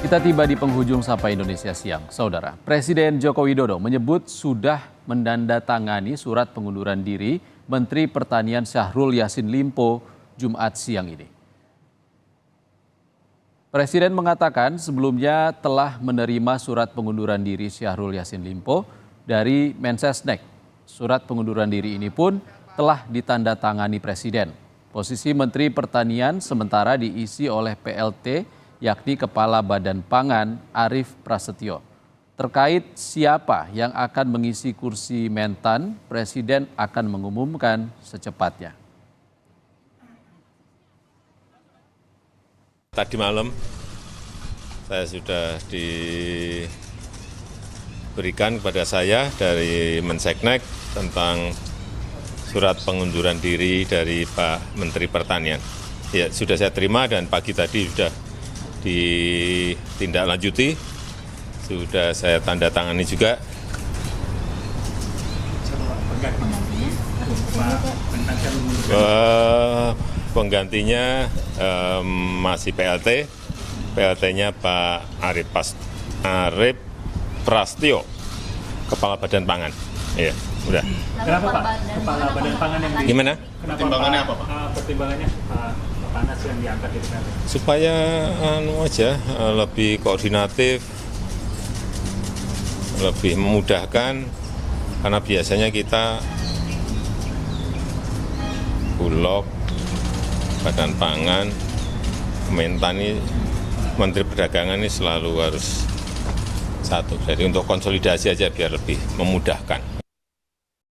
Kita tiba di penghujung Sapa Indonesia Siang, Saudara. Presiden Joko Widodo menyebut sudah menandatangani surat pengunduran diri Menteri Pertanian Syahrul Yassin Limpo Jumat siang ini. Presiden mengatakan sebelumnya telah menerima surat pengunduran diri Syahrul Yassin Limpo dari Mensesnek. Surat pengunduran diri ini pun telah ditandatangani Presiden. Posisi Menteri Pertanian sementara diisi oleh PLT, yakni Kepala Badan Pangan Arief Prasetyo. Terkait siapa yang akan mengisi kursi Mentan, Presiden akan mengumumkan secepatnya. Tadi malam saya sudah diberikan kepada saya dari Menseknek tentang surat pengunduran diri dari Pak Menteri Pertanian. Ya, sudah saya terima dan pagi tadi sudah ditindaklanjuti, sudah saya tanda tangani juga. Penggantinya masih PLT, PLT-nya Pak Arief Prasetyo, Kepala Badan Pangan. Iya, udah. Kenapa Pak? Kepala Badan Pangan yang Gimana? Pertimbangannya apa Pak? Pertimbangannya Pak Panas yang diangkat itu kan? Supaya lebih koordinatif, lebih memudahkan, karena biasanya kita Bulog, Badan Pangan, Kementan ini, Menteri Perdagangan ini selalu harus satu. Jadi untuk konsolidasi aja biar lebih memudahkan.